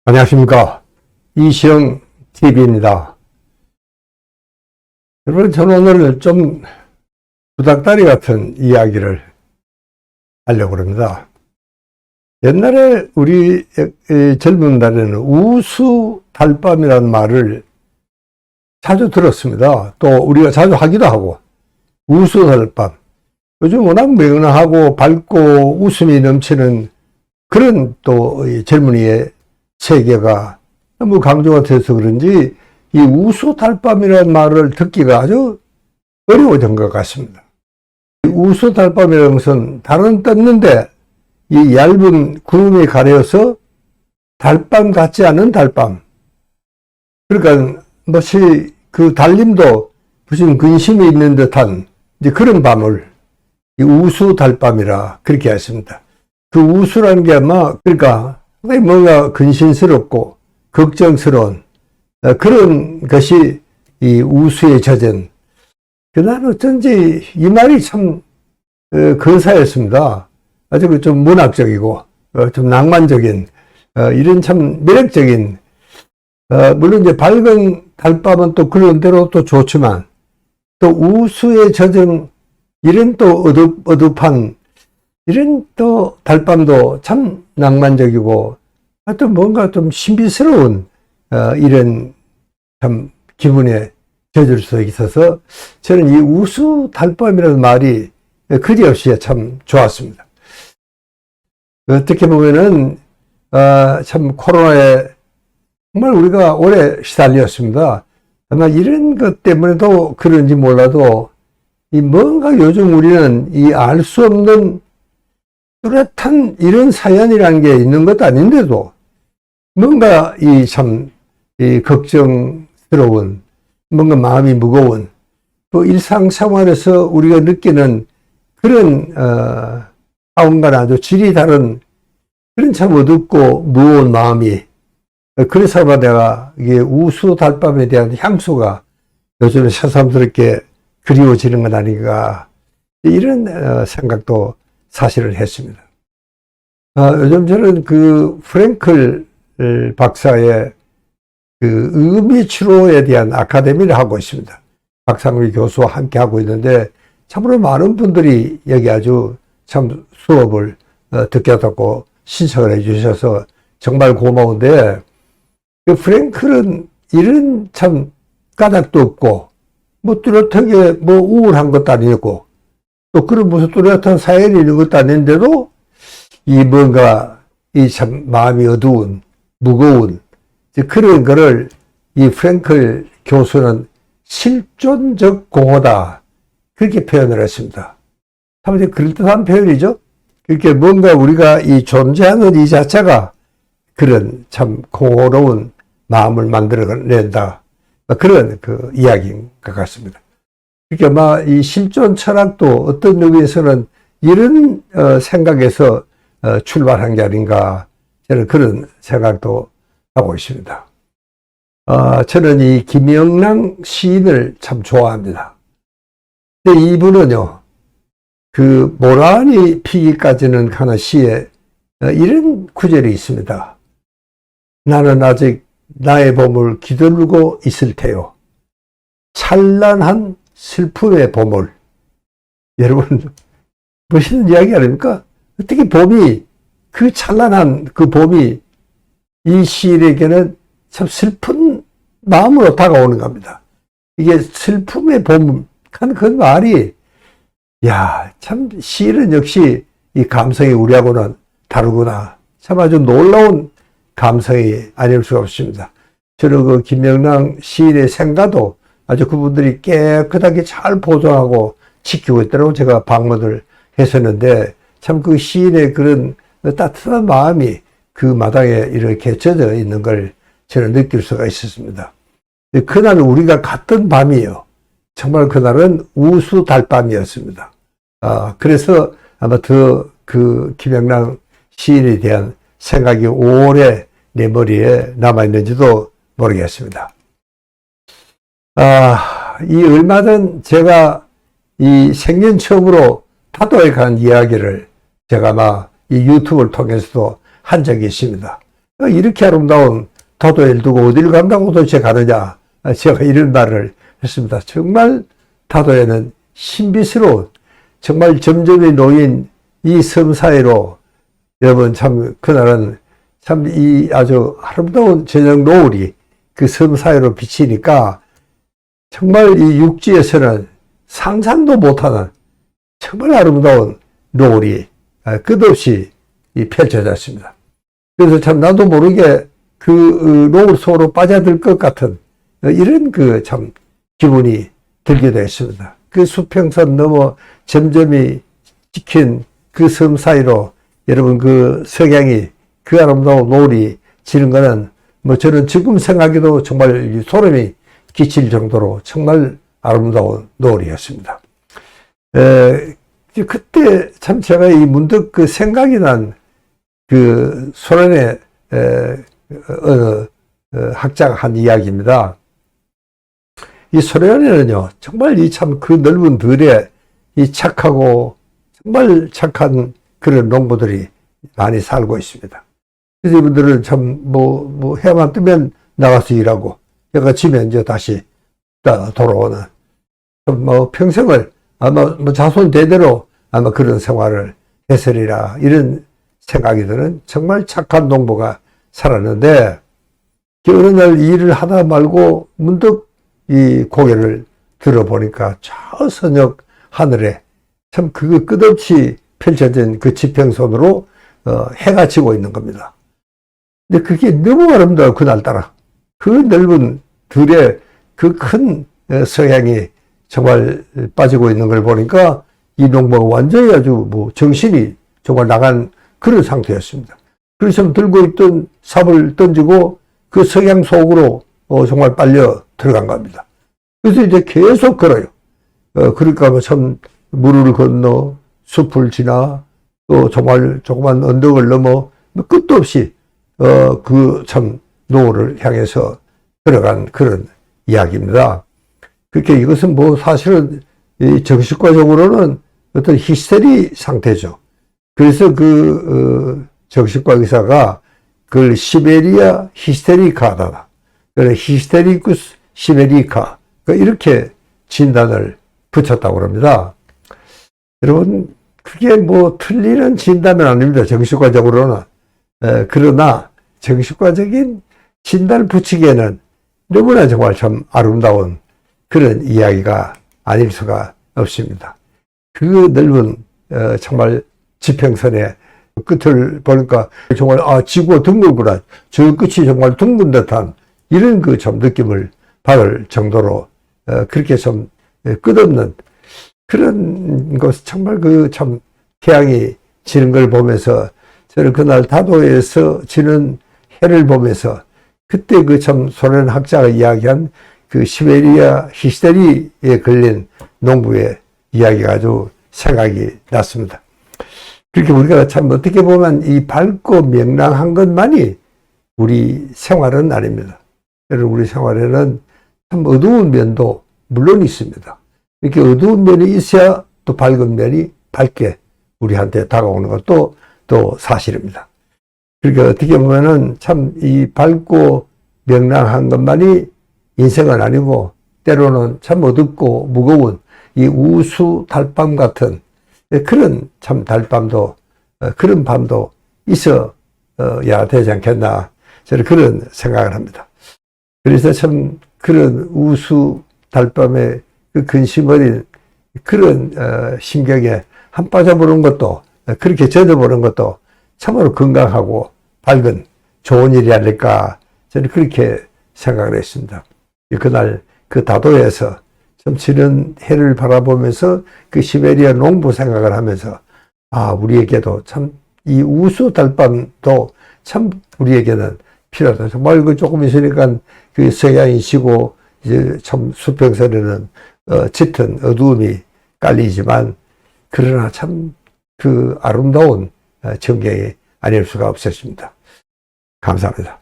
안녕하십니까. 이시영 TV입니다. 여러분, 저는 오늘 좀 구닥다리 같은 이야기를 하려고 합니다. 옛날에 우리 젊은 날에는 우수 달밤이라는 말을 자주 들었습니다. 또 우리가 자주 하기도 하고, 우수 달밤. 요즘 워낙 명랑하고 밝고 웃음이 넘치는 그런 또 젊은이의 세계가 너무 강조가 돼서 그런지 이 우수 달밤이라는 말을 듣기가 아주 어려워진 것 같습니다. 우수 달밤이라는 것은 달은 떴는데 이 얇은 구름이 가려서 달밤 같지 않은 달밤. 그러니까 마치 그 달님도 무슨 근심이 있는 듯한 이제 그런 밤을 이 우수 달밤이라 그렇게 했습니다. 그 우수라는 게 아마 그러니까 뭔가 근심스럽고 걱정스러운 그런 것이 이 우수에 젖은. 그날 어쩐지 이 말이 참 근사했습니다. 아주 좀 문학적이고 좀 낭만적인 이런 참 매력적인, 물론 이제 밝은 달밤은 또 그런 대로 또 좋지만 또 우수에 젖은 이런 또 어둡한 이런 또 달밤도 참 낭만적이고 하여튼 뭔가 좀 신비스러운 이런 참 기분에 젖을 수 있어서 저는 이 우수 달밤이라는 말이 그지없이 참 좋았습니다. 어떻게 보면은 참 코로나에 정말 우리가 오래 시달렸습니다. 아마 이런 것 때문에도 그런지 몰라도 이 뭔가 요즘 우리는 이 알 수 없는 뚜렷한 이런 사연이라는 게 있는 것도 아닌데도 뭔가 이 참 이 걱정스러운, 뭔가 마음이 무거운, 또 일상생활에서 우리가 느끼는 그런 아웅과는 아주 질이 다른 그런 참 어둡고 무거운 마음이, 그래서 아마 내가 이게 우수 달밤에 대한 향수가 요즘에 새삼스럽게 그리워지는 건 아닌가, 이런 생각도 사실을 했습니다. 요즘 저는 그 프랭클 박사의 그 의미 치료에 대한 아카데미를 하고 있습니다. 박상미 교수와 함께 하고 있는데 참으로 많은 분들이 여기 아주 참 수업을 듣겠다고 신청을 해 주셔서 정말 고마운데, 그 프랭클은 이런 참 까닭도 없고 뭐 뚜렷하게 뭐 우울한 것도 아니고 또 그런 무슨 뚜렷한 사연이 있는 것도 아닌데도 이 뭔가 이 참 마음이 어두운 무거운 그런 거를 이 프랭클 교수는 실존적 공허다 그렇게 표현을 했습니다. 참 이제 그럴듯한 표현이죠. 그렇게 뭔가 우리가 이 존재하는 이 자체가 그런 참 공허로운 마음을 만들어낸다, 그런 그 이야기인 것 같습니다. 그러니까 막 이 실존 철학도 어떤 의미에서는 이런 생각에서 출발한 게 아닌가, 저는 그런 생각도 하고 있습니다. 저는 이 김영랑 시인을 참 좋아합니다. 근데 이분은요, 그 모란이 피기까지는 가는 시에 이런 구절이 있습니다. 나는 아직 나의 봄을 기다리고 있을 테요. 찬란한 슬픔의 봄을. 여러분, 멋있는 이야기 아닙니까? 어떻게 봄이, 그 찬란한 그 봄이 이 시인에게는 참 슬픈 마음으로 다가오는 겁니다. 이게 슬픔의 봄, 그 말이, 야, 참 시인은 역시 이 감성이 우리하고는 다르구나. 참 아주 놀라운 감성이 아닐 수가 없습니다. 저는 그 김영랑 시인의 생가도 아주 그분들이 깨끗하게 잘 보존하고 지키고 있다고 제가 방문을 했었는데, 참 그 시인의 그런 따뜻한 마음이 그 마당에 이렇게 젖어 있는 걸 저는 느낄 수가 있었습니다. 그날 우리가 갔던 밤이에요. 정말 그날은 우수 달밤이었습니다. 그래서 아마 더 그 김영랑 시인에 대한 생각이 오래 내 머리에 남아있는지도 모르겠습니다. 이 얼마 전 제가 이 생전 처음으로 파도에 간 이야기를 제가 아마 이 유튜브를 통해서도 한 적이 있습니다. 이렇게 아름다운 다도해를 두고 어디를 간다고 도대체 가느냐. 제가 이런 말을 했습니다. 정말 다도해는 신비스러운, 정말 점점이 놓인 이 섬 사이로 여러분 참 그날은 참 이 아주 아름다운 저녁 노을이 그 섬 사이로 비치니까 정말 이 육지에서는 상상도 못하는 정말 아름다운 노을이 끝없이 펼쳐졌습니다. 그래서 참 나도 모르게 그 노을 속으로 빠져들 것 같은 이런 그 참 기분이 들기도 했습니다. 그 수평선 넘어 점점이 찍힌 그 섬 사이로 여러분 그 석양이 그 아름다운 노을이 지는 거는 뭐 저는 지금 생각해도 정말 소름이 끼칠 정도로 정말 아름다운 노을이었습니다. 그때 참 제가 이 문득 그 생각이 난 그 소련의 어느 학자가 한 이야기입니다. 이 소련에는요, 정말 이 참 그 넓은 들에 이 착하고 정말 착한 그런 농부들이 많이 살고 있습니다. 그래서 이분들은 참 뭐 해만 뜨면 나가서 일하고 해가 지면 이제 다시 돌아오는 뭐 평생을 아마 뭐 자손 대대로 아마 그런 생활을 했으리라 이런 생각이 드는 정말 착한 농부가 살았는데 어느 날 일을 하다 말고 문득 이 고개를 들어보니까 저 서녁 하늘에 참 그거 끝없이 펼쳐진 그 지평선으로 해가 지고 있는 겁니다. 근데 그게 너무 아름다워 그날따라 그 넓은 들에 그 큰 석양이 정말 빠지고 있는 걸 보니까 이 농부가 완전히 아주 뭐 정신이 정말 나간 그런 상태였습니다. 그래서 들고 있던 삽을 던지고 그 석양 속으로 정말 빨려 들어간 겁니다. 그래서 이제 계속 걸어요. 그러니까 뭐 참 물을 건너 숲을 지나 또 정말 조그만 언덕을 넘어 끝도 없이 그 참 노을을 향해서 걸어간 그런 이야기입니다. 그렇게 이것은 뭐 사실은 이 정신과적으로는 어떤 히스테리 상태죠. 그래서 그 정신과 의사가 그걸 시베리아 히스테리카다. 그래 히스테리쿠스 시베리카 이렇게 진단을 붙였다고 합니다. 여러분 그게 뭐 틀리는 진단은 아닙니다. 정신과적으로는. 그러나 정신과적인 진단을 붙이기에는 너무나 정말 참 아름다운 그런 이야기가 아닐 수가 없습니다. 그 넓은 정말 지평선의 끝을 보니까 정말 지구가 둥글구나. 저 끝이 정말 둥근 듯한 이런 그 좀 느낌을 받을 정도로 그렇게 좀 끝없는 그런 것 정말 그 참 태양이 지는 걸 보면서 저는 그날 다도에서 지는 해를 보면서 그때 그 참 소련 학자가 이야기한 그 시베리아 히스테리에 걸린 농부의 이야기가 아주 생각이 났습니다. 그렇게 우리가 참 어떻게 보면 이 밝고 명랑한 것만이 우리 생활은 아닙니다. 여러분 우리 생활에는 참 어두운 면도 물론 있습니다. 이렇게 어두운 면이 있어야 또 밝은 면이 밝게 우리한테 다가오는 것도 또 사실입니다. 그러니까 어떻게 보면은 참 이 밝고 명랑한 것만이 인생은 아니고 때로는 참 어둡고 무거운 이 우수 달밤 같은 그런 참 달밤도 그런 밤도 있어야 되지 않겠나 저는 그런 생각을 합니다. 그래서 참 그런 우수 달밤의 그 근심 어린 그런 심경에 한 빠져보는 것도 그렇게 젖어보는 것도 참으로 건강하고 밝은 좋은 일이 아닐까 저는 그렇게 생각을 했습니다. 그날 그 다도에서 좀 지는 해를 바라보면서 그 시베리아 농부 생각을 하면서 우리에게도 참 이 우수 달밤도 참 우리에게는 필요하다. 정말 그 조금 있으니까 그 석양이 지고 이제 참 수평선에는 짙은 어두움이 깔리지만 그러나 참 그 아름다운 전경이 아닐 수가 없었습니다. 감사합니다.